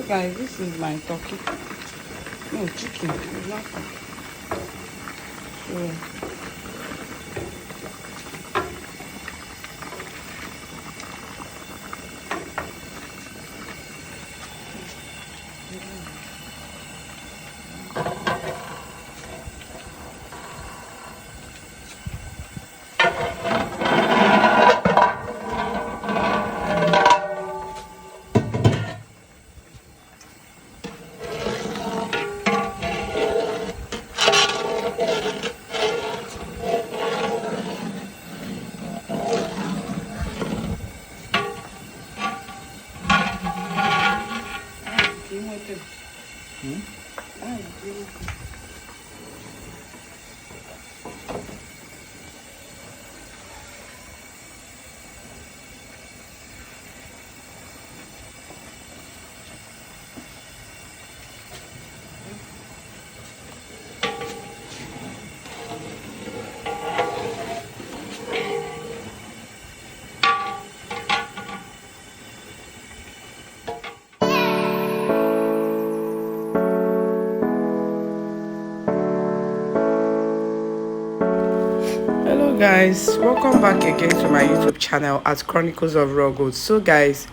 guys, this is my turkey. No, chicken. It's not turkey. So hello guys, welcome back again to my YouTube channel at Chronicles of Raw Gold. So guys,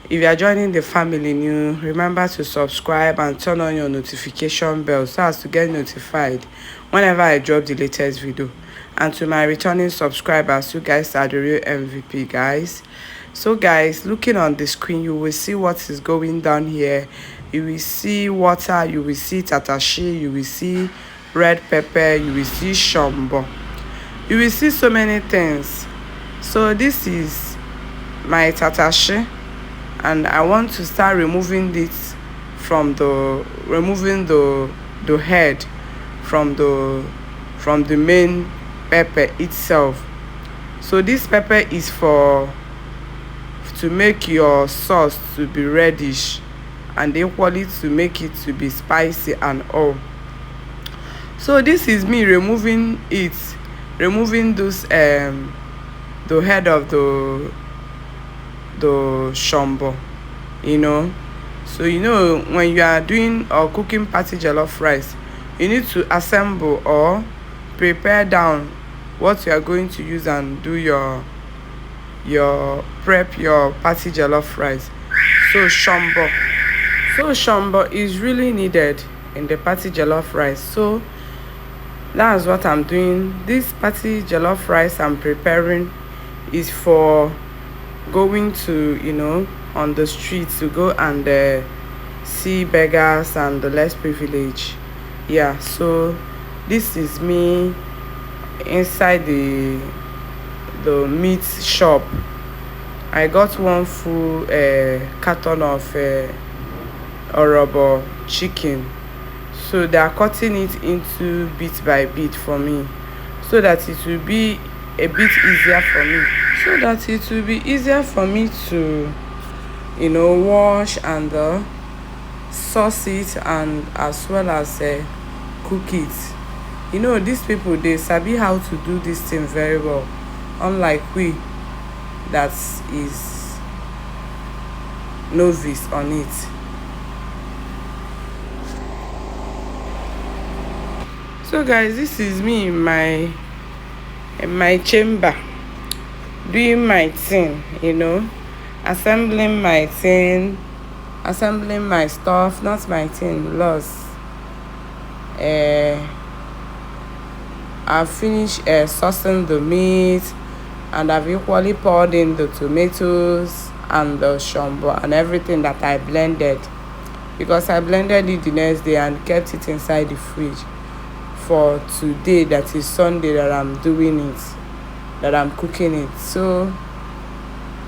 if you are joining the family new, remember to subscribe and turn on your notification bell so as to get notified whenever I drop the latest video. And to my returning subscribers, you guys are the real MVP, guys. So guys, looking on the screen, you will see what is going down here. You will see water, you will see tatashi, you will see red pepper, you will see shombo, you will see so many things. So this is my tatashi, and I want to start removing this from the head from the main pepper itself. So this pepper is to make your sauce to be reddish, and equally to make it to be spicy and all. So this is me removing those the head of the shombo, you know. So you know, when you are doing or cooking party jollof rice, you need to assemble or prepare down what you are going to use and do your party jollof rice. So shombo is really needed in the party jollof rice. So that's what I'm doing. This party jollof rice I'm preparing is for going to, you know, on the streets to go and see beggars and the less privileged. Yeah, so this is me inside the meat shop. I got one full carton of orobo chicken. So they are cutting it into bit by bit for me, so that it will be a bit easier for me. So that it will be easier for me to, you know, wash and sauce it, and as well as cook it. You know, these people, they sabi how to do this thing very well, unlike we that is novice on it. So guys, this is me in my chamber doing my thing, you know, assembling my thing, assembling my stuff, not my thing, lost. I've finished saucing the meat, and I've equally poured in the tomatoes and the shombo and everything that I blended, because I blended it the next day and kept it inside the fridge for today, that is Sunday, that I'm doing it, that I'm cooking it. So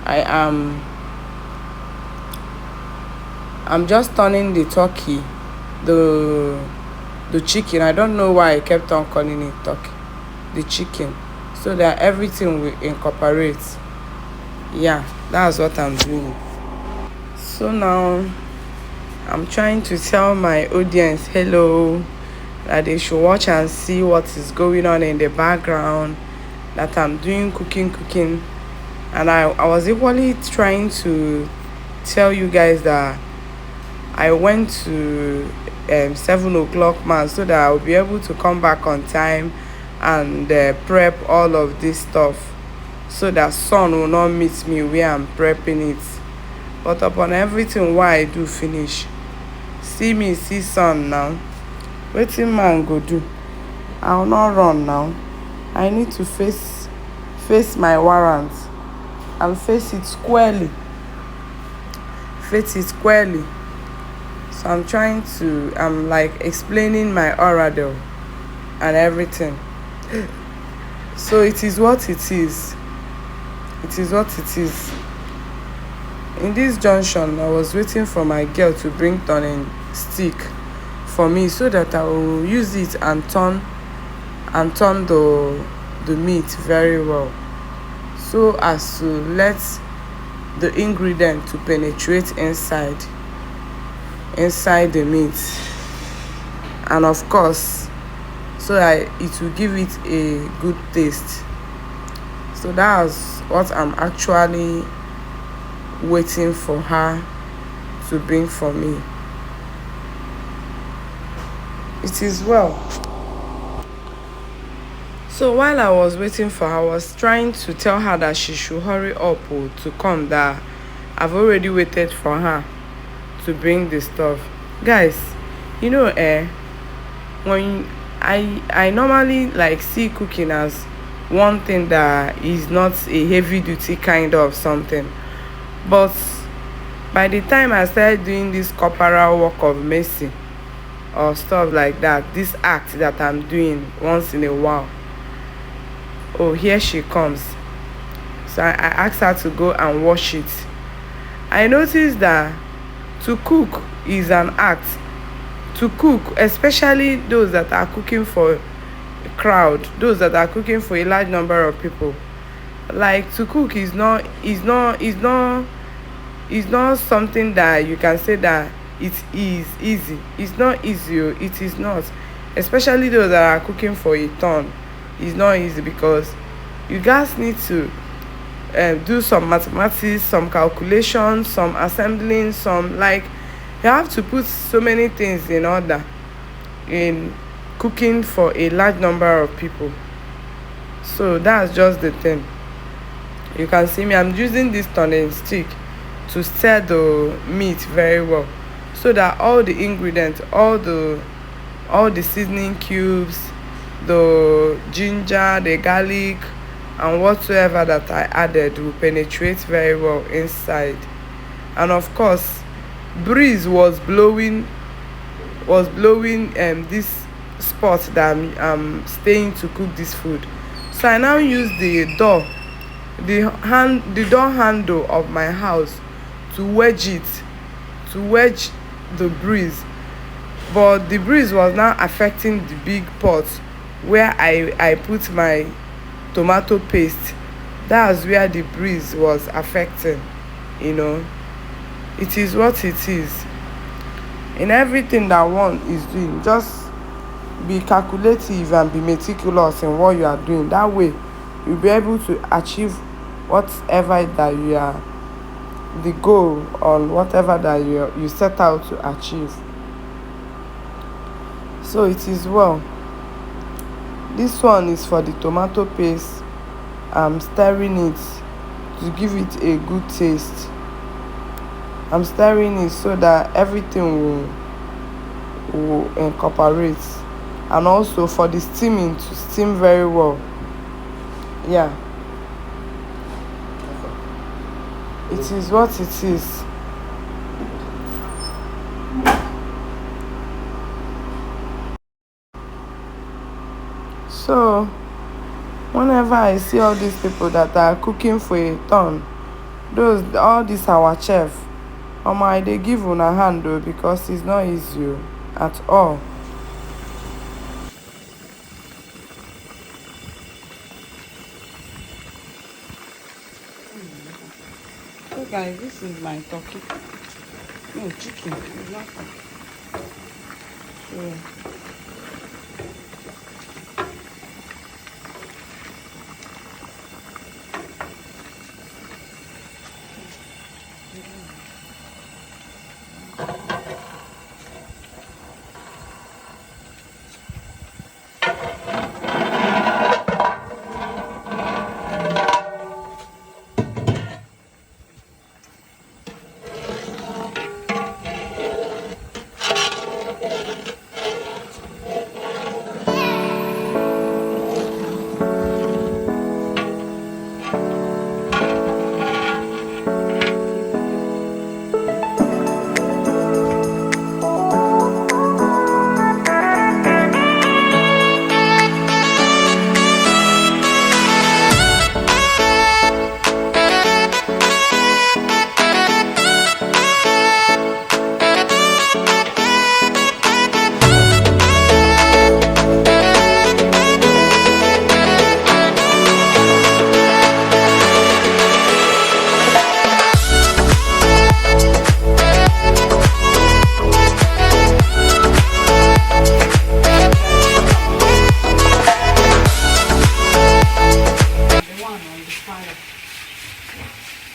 I'm just turning the turkey, the chicken. I don't know why I kept on calling it turkey, the chicken, so that everything will incorporate. Yeah, that's what I'm doing. So now I'm trying to tell my audience hello, that they should watch and see what is going on in the background, that I'm doing cooking. And I was equally trying to tell you guys that I went to 7 o'clock man, so that I'll be able to come back on time and prep all of this stuff, so that sun will not meet me where I'm prepping it. But upon everything why I do finish, see me see sun now, wetin man go do? I will not run now. I need to face my warrant and face it squarely. Face it squarely. So I'm like explaining my orador and everything. So it is what it is. It is what it is. In this junction, I was waiting for my girl to bring turning stick for me, so that I will use it and turn the meat very well, so as to let the ingredient to penetrate inside the meat, and of course so that it will give it a good taste. So that's what I'm actually waiting for her to bring for me. It is well. So while I was waiting for her, I was trying to tell her that she should hurry up to come, that I've already waited for her to bring the stuff. Guys, when I normally like see cooking as one thing that is not a heavy duty kind of something, but by the time I started doing this corporal work of mercy or stuff like that, this act that I'm doing once in a while, oh, here she comes. So I asked her to go and wash it. I noticed that to cook is an act. To cook, especially those that are cooking for a crowd, those that are cooking for a large number of people, like to cook is not something that you can say that it is easy. It's not easy. It is not. Especially those that are cooking for a ton. It's not easy, because you guys need to do some mathematics, some calculations, some assembling, some, like, you have to put so many things in order in cooking for a large number of people. So that's just the thing. You can see me, I'm using this turning stick to stir the meat very well, so that all the ingredients, all the seasoning cubes, the ginger, the garlic, and whatsoever that I added will penetrate very well inside. And of course, breeze was blowing this spot that I'm staying to cook this food. So I now use the door handle of my house to wedge the breeze. But the breeze was now affecting the big pot where I put my tomato paste. That's where the breeze was affecting. It is what it is. In everything that one is doing, just be calculative and be meticulous in what you are doing. That way you'll be able to achieve whatever that you are, the goal on whatever that you set out to achieve. So it is well. This one is for the tomato paste. I'm stirring it to give it a good taste. I'm stirring it so that everything will incorporate, and also for the steaming to steam very well. Yeah, it is what it is. So whenever I see all these people that are cooking for a ton, all these our chef, they give una hand though, because it's not easy at all. So guys, this is my turkey. No, chicken. It's not turkey. So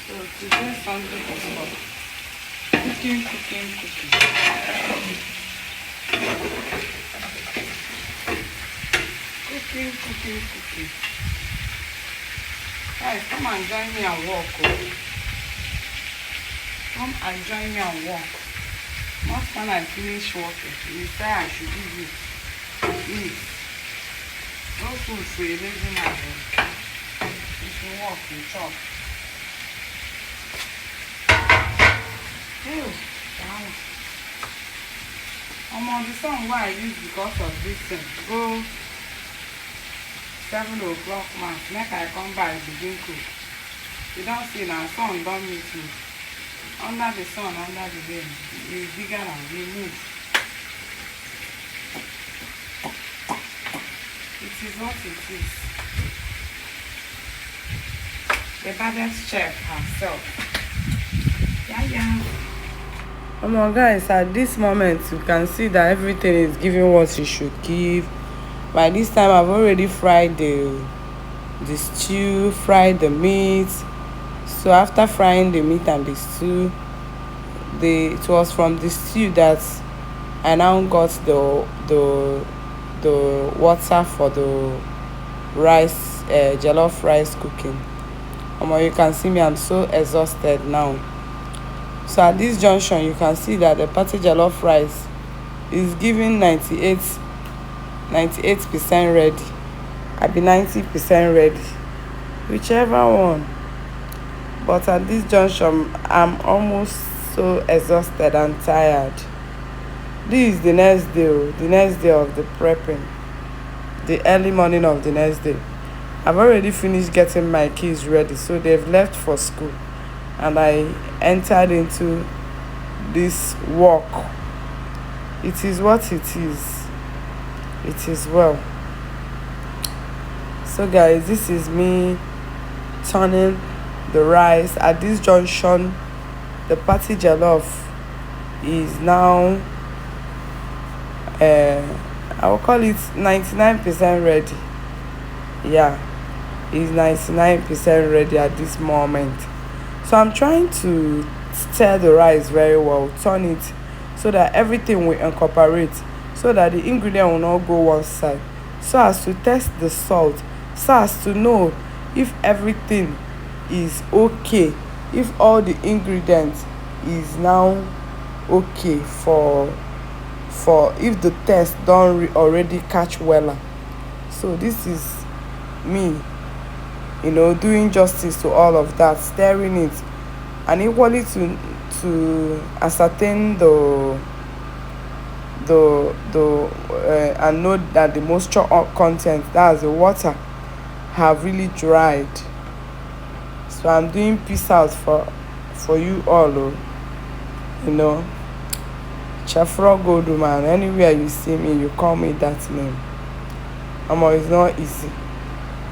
So today Sunday is for cooking. Cooking. Guys, come and join me and walk. Oh. Come and join me and walk. Not when I finish working. You say I should give you eat. No food for a lazy man. You should walk and chop. Oh, wow. I'm on the song why I use because of this thing. Go 7 o'clock mass. Make I come back begin cook. You don't see now, sun don't meet me. Under the sun, under the rain, it's bigger and we move. It is what it is. The baddest chef herself. Yeah. Come on guys, at this moment you can see that everything is giving what it should give. By this time I've already fried the stew, fried the meat. So after frying the meat and the stew, it was from the stew that I now got the water for the rice, jellof rice cooking. You can see me, I'm so exhausted now. So at this junction you can see that the party jellof rice is giving 98% ready. I'll be 90% ready, whichever one. But at this junction I'm almost so exhausted and tired. This is the next day of the prepping, the early morning of the next day. I've already finished getting my kids ready, so they've left for school and I entered into this walk. It is what it is. It is well. So guys, this is me turning the rice. At this junction the party jollof is now I will call it 99% ready. Yeah, it's 99% ready at this moment. So I'm trying to stir the rice very well, turn it so that everything will incorporate, so that the ingredient will not go one side, so as to test the salt, so as to know if everything is okay, if all the ingredients is now okay for if the test don't already catch well. So this is me, doing justice to all of that, stirring it, and equally to ascertain and know that the moisture content, that's the water, have really dried. So I'm doing peace out for you all. Chef Rogo, man, anywhere you see me you call me that name. It's not easy.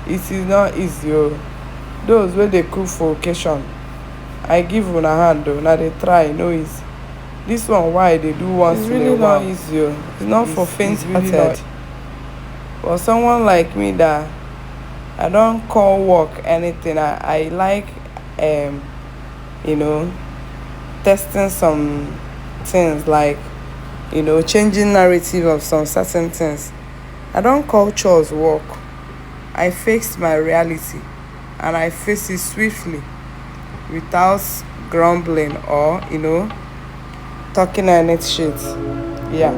It is not easy. Those where they cook for occasion, I give una hand though. Now they try, easy. This one why they do once in a while. It's really not easy. It's not for faint-hearted. For someone like me that I don't call work anything. I like testing some things, like changing narrative of some certain things. I don't call chores work. I face my reality and I face it swiftly without grumbling or talking any shit. Yeah.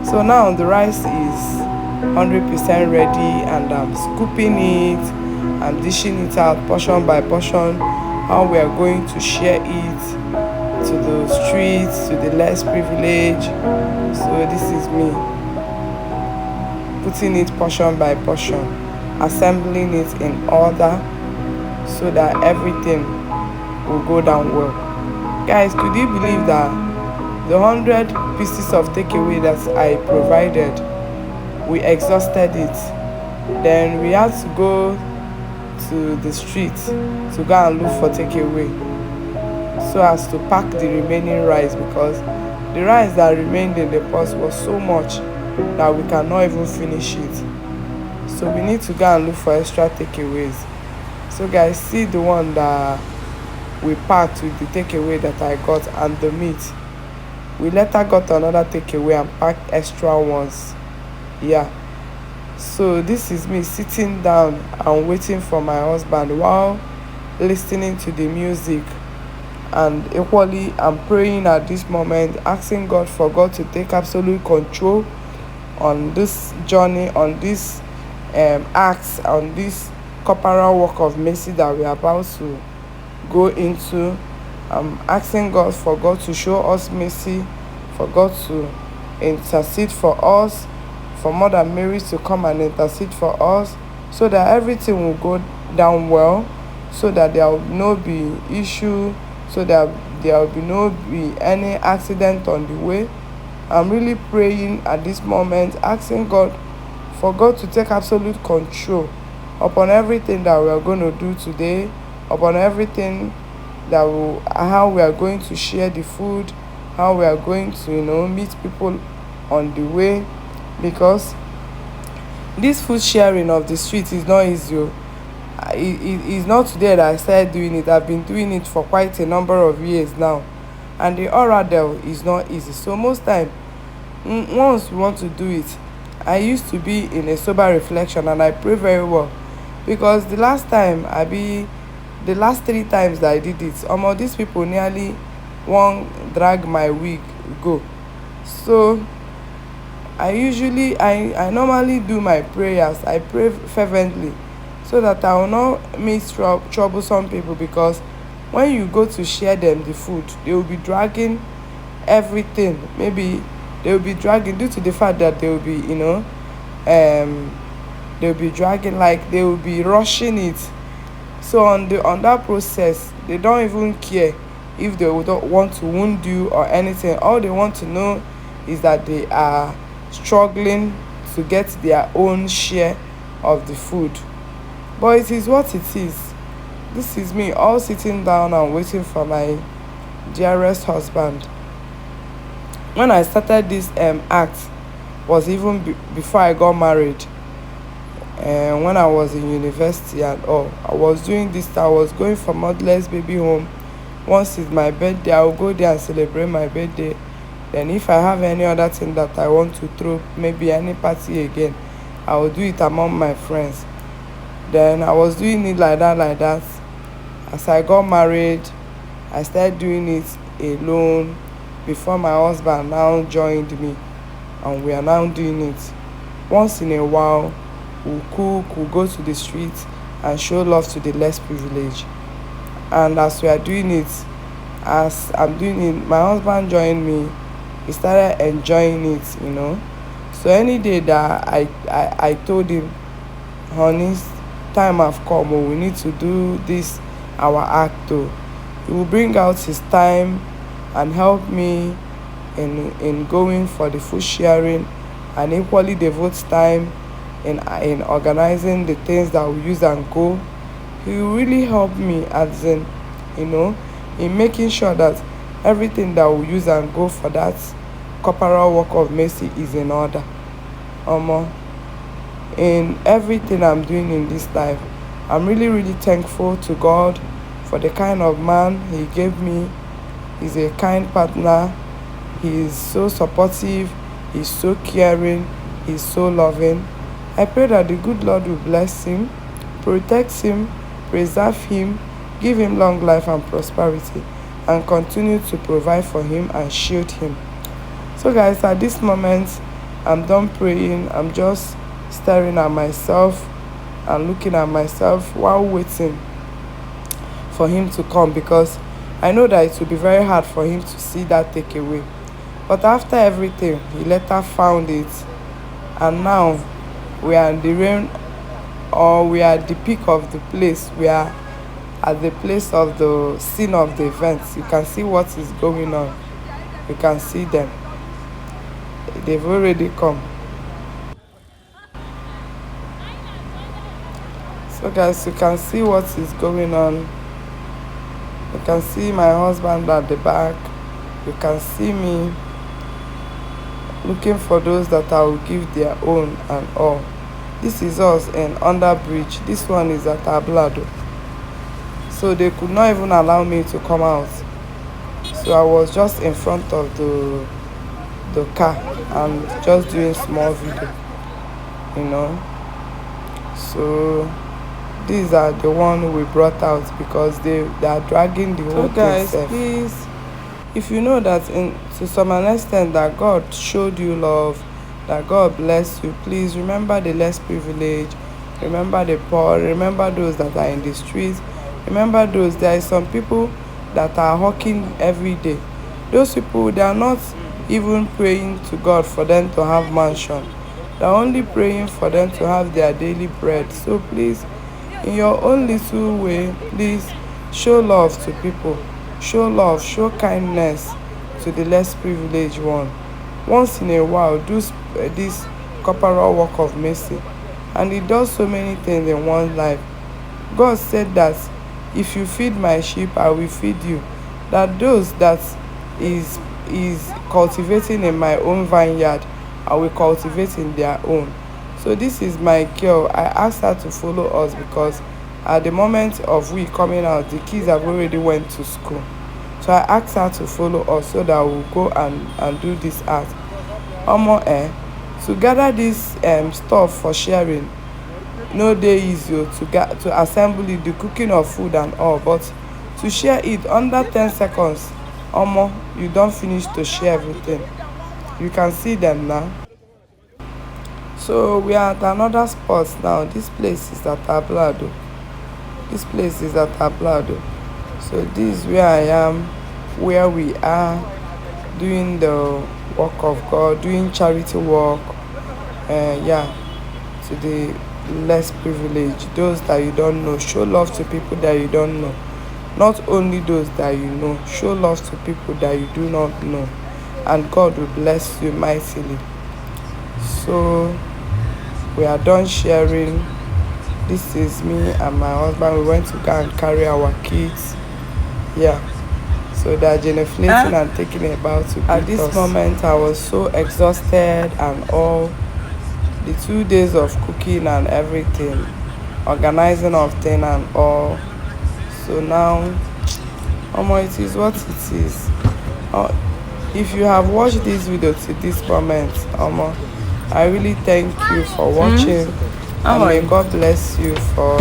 So now the rice is 100% ready and I'm scooping it, I'm dishing it out portion by portion, how we are going to share it to the streets, to the less privileged. So this is me putting it portion by portion, assembling it in order so that everything will go down well. Guys, could you believe that the 100 pieces of takeaway that I provided, we exhausted it? Then we had to go to the street to go and look for takeaway, so as to pack the remaining rice, because the rice that remained in the pot was so much that we cannot even finish it. So we need to go and look for extra takeaways. So guys, see the one that we packed with the takeaway that I got and the meat. We later got another takeaway and packed extra ones. Yeah. So this is me sitting down and waiting for my husband while listening to the music, and equally I'm praying at this moment, asking God for God to take absolute control on this journey, on this acts, on this corporal work of mercy that we are about to go into. I'm asking God for God to show us mercy, for God to intercede for us, for Mother Mary to come and intercede for us, so that everything will go down well, so that there will not be issue, so that there will be any accident on the way. I'm really praying at this moment, asking God for God to take absolute control upon everything that we are going to do today, upon everything that will, how we are going to share the food, how we are going to, meet people on the way, because this food sharing of the street is not easy. It's not today that I started doing it. I've been doing it for quite a number of years now, and the oradel is not easy. So most time, once we want to do it, I used to be in a sober reflection and I pray very well, because the last 3 times that I did it, these people nearly won't drag my wig go. So I normally do my prayers. I pray fervently so that I will not meet troublesome people, because when you go to share them the food, they will be dragging everything. Maybe they will be dragging, due to the fact that they will be, they'll be dragging, like they will be rushing it. So on that process, they don't even care if they would not want to wound you or anything. All they want to know is that they are struggling to get their own share of the food. But it is what it is. This is me all sitting down and waiting for my dearest husband. When I started this act was even before I got married. And when I was in university and all, I was doing this. I was going for motherless baby home. Once it's my birthday, I will go there and celebrate my birthday. Then if I have any other thing that I want to throw, maybe any party again, I will do it among my friends. Then I was doing it like that. As I got married, I started doing it alone before my husband now joined me, and we are now doing it. Once in a while, we'll cook, we'll go to the streets and show love to the less privileged. And as we are doing it, as I'm doing it, my husband joined me. He started enjoying it. So any day that I told him, honey, time have come, we need to do this, our act too, he will bring out his time and help me in going for the food sharing, and equally devote time in organizing the things that we use and go. He will really help me, as in, in making sure that everything that we use and go for that corporal work of mercy is in order. In everything I'm doing in this life, I'm really, really thankful to God for the kind of man he gave me. He's a kind partner. He is so supportive. He's so caring. He's so loving. I pray that the good Lord will bless him, protect him, preserve him, give him long life and prosperity, and continue to provide for him and shield him. So guys, at this moment, I'm done praying. I'm just staring at myself and looking at myself while waiting for him to come, because I know that it will be very hard for him to see that takeaway. But after everything, he later found it, and now we are in the rain, or we are at the peak of the place. We are at the place of the scene of the events. You can see what is going on. You can see them. They've already come. So guys, you can see what is going on. You can see my husband at the back. You can see me looking for those that I will give their own and all. This is us in Underbridge. This one is at Ablado. so they could not even allow me to come out. So I was just in front of the car and just doing small video, you know. So these are the one we brought out because they are dragging the whole thing. So guys, please, if you know that to some extent that God showed you love, that God bless you, please remember the less privileged, remember the poor, remember those that are in the streets, remember those. There are some people that are hawking every day. Those people, they are not even praying to God for them to have mansion. They are only praying for them to have their daily bread. So please, in your own little way, please show love to people. Show love, show kindness to the less privileged one. Once in a while, do this corporal work of mercy. And it does so many things in one's life. God said that if you feed my sheep, I will feed you. That those that is cultivating in my own vineyard, I will cultivate in their own. So this is my girl. I asked her to follow us because at the moment of we coming out, the kids have already went to school. So I asked her to follow us so that we'll go and do this art. To gather this stuff for sharing, no dey easy to assemble it, the cooking of food and all, but to share it under 10 seconds, you don't finish to share everything. You can see them now. So we are at another spot now. This place is at Ablado. So this is where I am, where we are doing the work of God, doing charity work, to the less privileged, those that you don't know. Show love to people that you don't know. Not only those that you know, show love to people that you do not know, and God will bless you mightily. So we are done sharing. This is me and my husband. We went to go and carry our kids. So they're genuflecting and taking a bath to at this moment. I was so exhausted and all. The 2 days of cooking and everything, organizing of things and all. So now, it is what it is. If you have watched this video to this moment, I really thank you for watching. And may God bless you for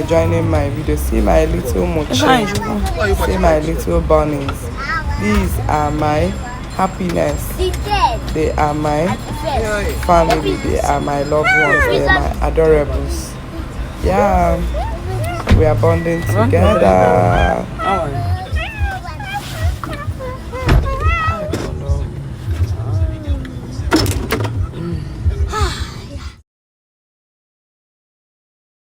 joining my video. See my little mochi, see my little bunnies. These are my happiness. They are my family. They are my loved ones. They are my adorables. We are bonding together.